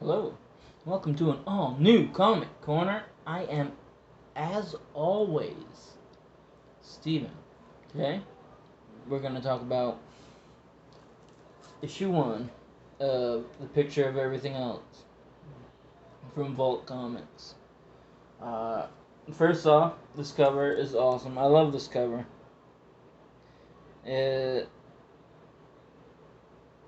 Hello, welcome to an all new comic corner. I am, as always, Steven. Today, we're going to talk about issue 1 of The Picture of Everything Else from Vault Comics. Uh, First off, this cover is awesome. I love this cover.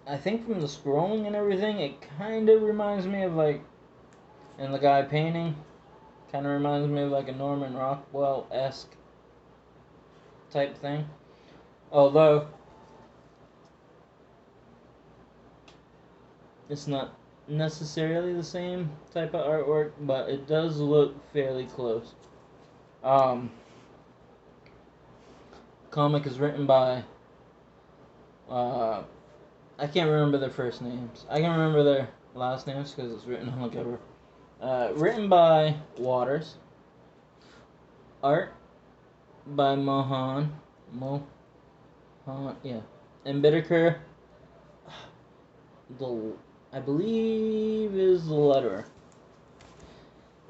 I think from the scrolling and everything, it kind of reminds me of and the guy painting, kind of reminds me of a Norman Rockwell-esque type thing. Although, it's not necessarily the same type of artwork, but it does look fairly close. Comic is written by, I can't remember their first names. I can remember their last names because it's written on the cover. Written by Waters. Art by Mohan, yeah. And Bittaker, I believe is the letterer.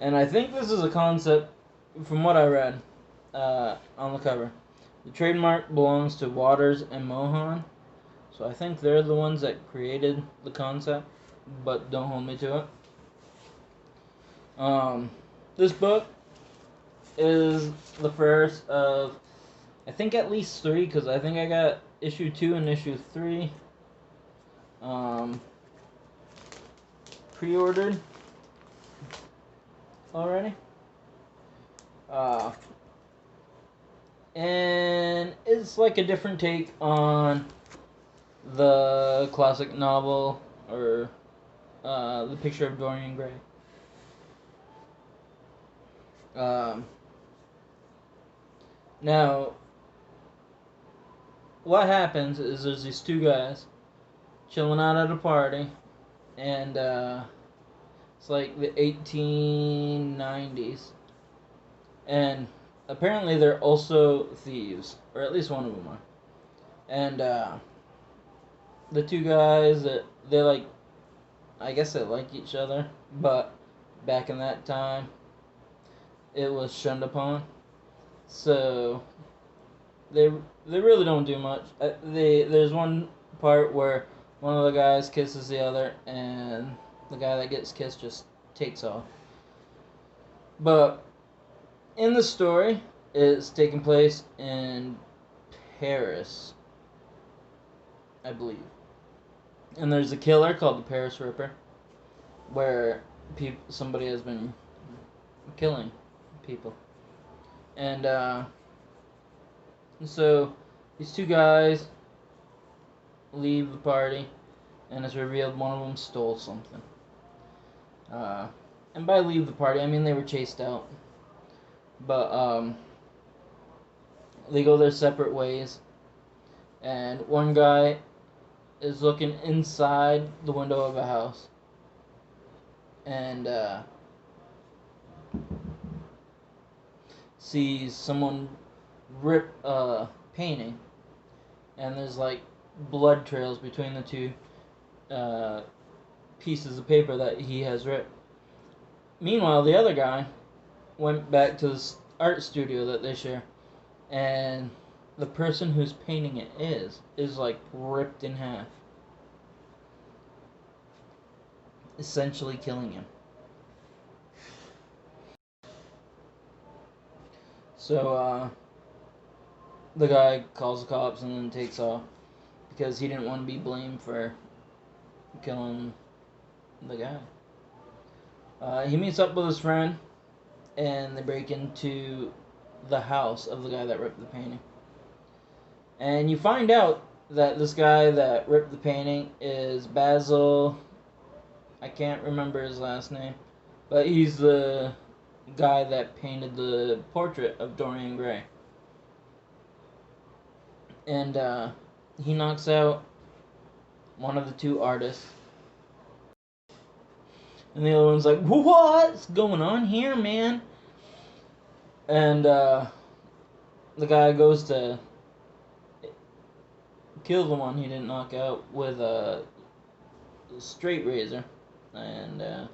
And I think this is a concept, from what I read on the cover. The trademark belongs to Waters and Mohan, so I think they're the ones that created the concept, but don't hold me to it. This book is the first of, I think, at least 3, because I think I got issue 2 and issue 3 pre-ordered already. And it's like a different take on the classic novel, or The Picture of Dorian Gray. Now, what happens is there's these two guys chilling out at a party, and it's like the 1890s, and apparently they're also thieves, or at least one of them are. And the two guys, they I guess they like each other, but back in that time, it was shunned upon. So they really don't do much. There's one part where one of the guys kisses the other, and the guy that gets kissed just takes off. But in the story, it's taking place in Paris, I believe. And there's a killer called the Paris Ripper, where somebody has been killing people. And so these two guys leave the party, and it's revealed one of them stole something. And by leave the party, I mean they were chased out. But they go their separate ways, and one guy is looking inside the window of a house, and sees someone rip a painting, and there's blood trails between the two pieces of paper that he has ripped. Meanwhile, the other guy went back to the art studio that they share, and the person who's painting it is ripped in half, essentially killing him. So the guy calls the cops and then takes off because he didn't want to be blamed for killing the guy. He meets up with his friend, and they break into the house of the guy that ripped the painting. And you find out that this guy that ripped the painting is Basil. I can't remember his last name, but he's the guy that painted the portrait of Dorian Gray. And he knocks out one of the two artists. And the other one's like, "What's going on here, man?" And the guy goes to kill the one he didn't knock out with a straight razor. and the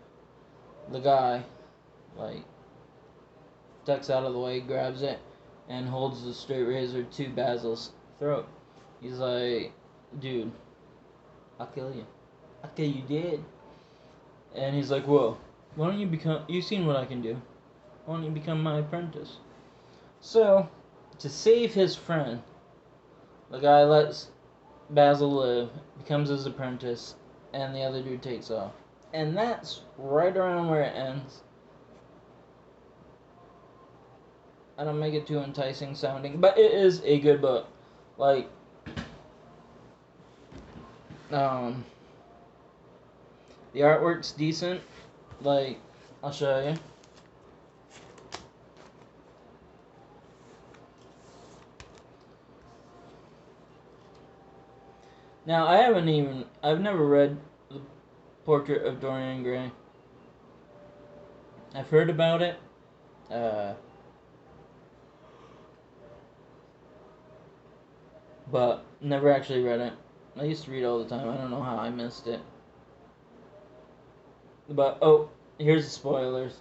guy like ducks out of the way, grabs it, and holds the straight razor to Basil's throat. He's like, "Dude, I'll kill you. I'll kill you dead." And he's like, "Whoa, why don't you become? You've seen what I can do. Why don't you become my apprentice?" So, to save his friend, the guy lets Basil live, becomes his apprentice, and the other dude takes off. And that's right around where it ends. I don't make it too enticing sounding, but it is a good book. Like, the artwork's decent. Like, I'll show you. Now, I've never read The Portrait of Dorian Gray. I've heard about it. But never actually read it. I used to read all the time. I don't know how I missed it. But, oh, here's the spoilers.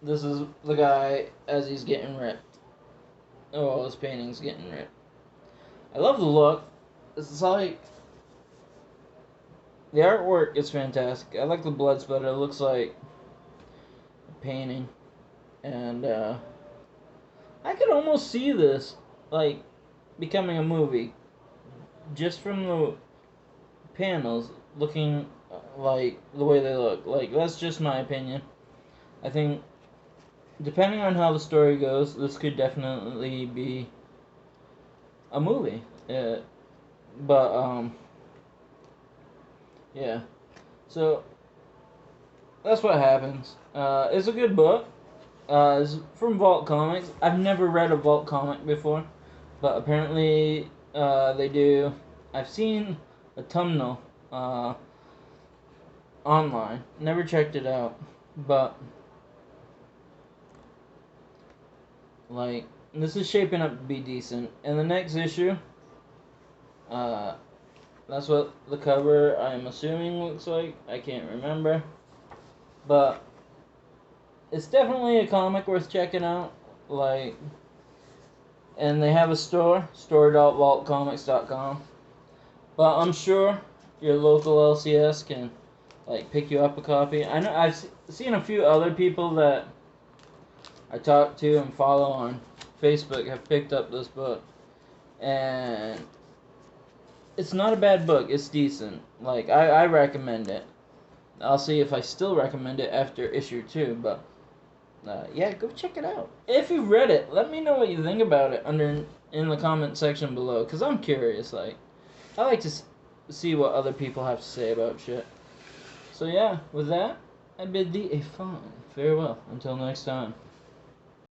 This is the guy as he's getting ripped. Oh, his painting's getting ripped. I love the look. It's like, the artwork is fantastic. I like the blood splatter. It looks like a painting. And, I could almost see this, like, becoming a movie. Just from the panels looking like the way they look. Like, that's just my opinion. I think, depending on how the story goes, this could definitely be a movie. But, yeah. So, that's what happens. It's a good book. It's from Vault Comics. I've never read a Vault comic before, but apparently they do. I've seen a thumbnail online. Never checked it out, but like, this is shaping up to be decent. And the next issue, that's what the cover, I'm assuming, looks like. I can't remember, but it's definitely a comic worth checking out. Like, and they have a store.vaultcomics.com. But I'm sure your local LCS can like pick you up a copy. I know I've seen a few other people that I talk to and follow on Facebook have picked up this book, and it's not a bad book. It's decent. Like, I recommend it. I'll see if I still recommend it after issue 2, but yeah, go check it out. If you've read it, let me know what you think about it in the comment section below, because I'm curious. Like, I like to see what other people have to say about shit. So yeah, with that, I bid thee a fond farewell until next time.